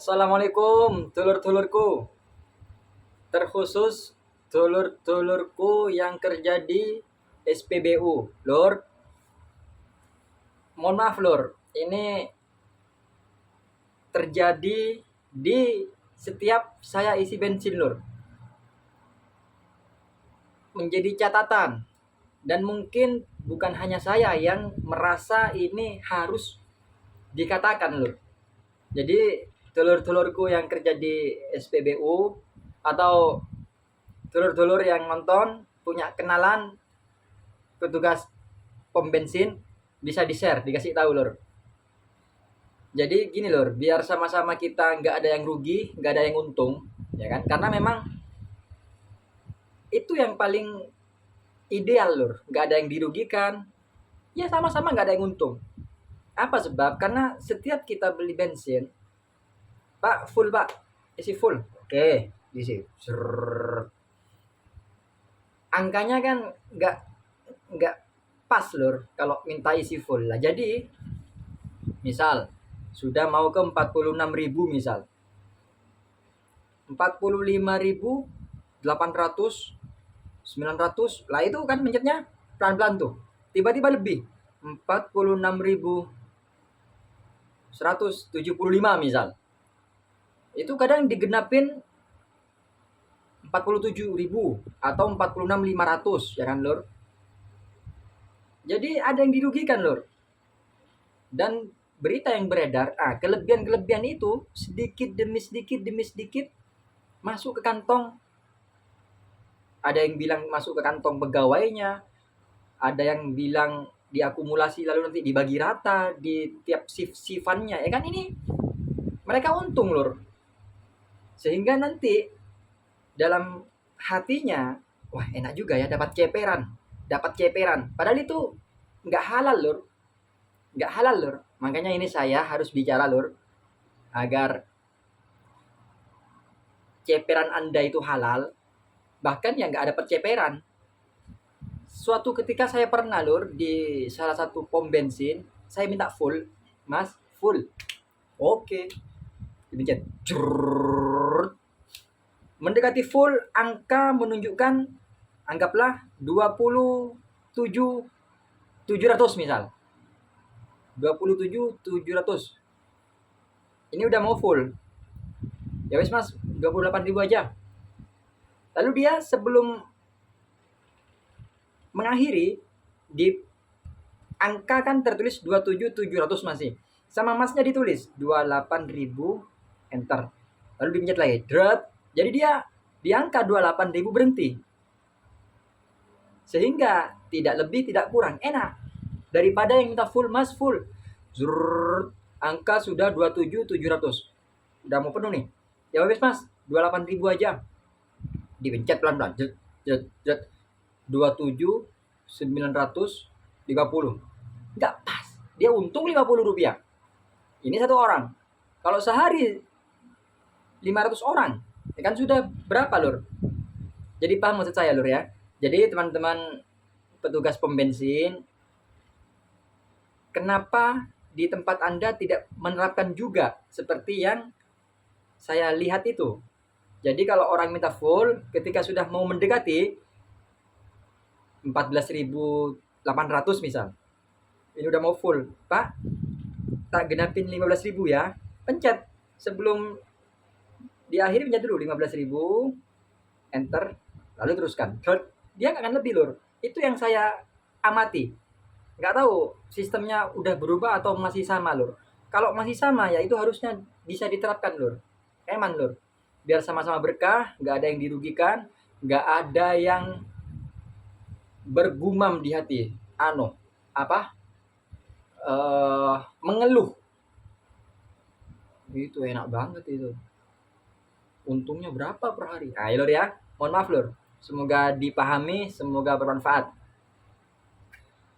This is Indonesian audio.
Assalamualaikum, dulur-dulurku, terkhusus dulur-dulurku yang kerja di SPBU. Lur, mohon maaf lur, ini terjadi di setiap saya isi bensin lur. Menjadi catatan, dan mungkin bukan hanya saya yang merasa ini harus dikatakan lur. Jadi dulur-dulurku yang kerja di SPBU atau dulur-dulur yang nonton punya kenalan petugas pom bensin, bisa di-share, dikasih tahu lur. Jadi gini lur, biar sama-sama kita nggak ada yang rugi, nggak ada yang untung, ya kan? Karena memang itu yang paling ideal lur, nggak ada yang dirugikan, ya sama-sama nggak ada yang untung. Apa sebab? Karena setiap kita beli bensin, Pak full Pak, isi full, oke, isi. Angkanya kan nggak pas lur kalau minta isi full lah. Jadi misal sudah mau ke 46.000 misal. 45.800, 900 lah, itu kan mencetnya pelan-pelan tuh. Tiba-tiba lebih 46.175 misal. Itu kadang digenapin 47.000 atau 46.500 ya kan lur. Jadi ada yang dirugikan lur. Dan berita yang beredar, kelebihan-kelebihan itu sedikit demi sedikit masuk ke kantong. Ada yang bilang masuk ke kantong pegawainya, ada yang bilang diakumulasi lalu nanti dibagi rata di tiap shift-shiftannya, ya kan. Ini mereka untung lur. Sehingga nanti dalam hatinya, wah enak juga ya dapat ceperan. Padahal itu nggak halal lur. Nggak halal lur. Makanya ini saya harus bicara lur, agar ceperan Anda itu halal, bahkan ya nggak ada perceperan. Suatu ketika saya pernah lur di salah satu pom bensin, saya minta full, mas full, oke, dipencet, mendekati full, angka menunjukkan anggaplah 27.700 misal, 27.700, ini udah mau full, ya wes mas 28.000 aja. Lalu dia sebelum mengakhiri, di angka kan tertulis 27.700 masih, sama masnya ditulis 28.000, enter, lalu dipencet lagi, jadi dia di angka 28.000 berhenti, sehingga tidak lebih tidak kurang, enak daripada yang minta full mas full. Angka sudah 27.700, udah mau penuh nih, ya wes mas 28.000 aja, dipencet pelan-pelan, 27.950, nggak pas, dia untung 50 rupiah. Ini satu orang. Kalau sehari 500 orang, ya kan sudah berapa lur? Jadi paham maksud saya lur ya. Jadi teman-teman petugas pom bensin, kenapa di tempat Anda tidak menerapkan juga seperti yang saya lihat itu? Jadi kalau orang minta full, ketika sudah mau mendekati 14.800 misal, ini udah mau full, Pak tak genapin 15.000 ya, pencet sebelum di akhir, pencet dulu 15.000, enter, lalu teruskan, dia nggak akan lebih lur. Itu yang saya amati. Nggak tahu sistemnya udah berubah atau masih sama lur. Kalau masih sama ya itu harusnya bisa diterapkan lur, eman lur, biar sama-sama berkah, nggak ada yang dirugikan, nggak ada yang bergumam di hati, mengeluh. Itu enak banget itu. Untungnya berapa per hari? Lur ya. Mohon maaf lur. Semoga dipahami, semoga bermanfaat.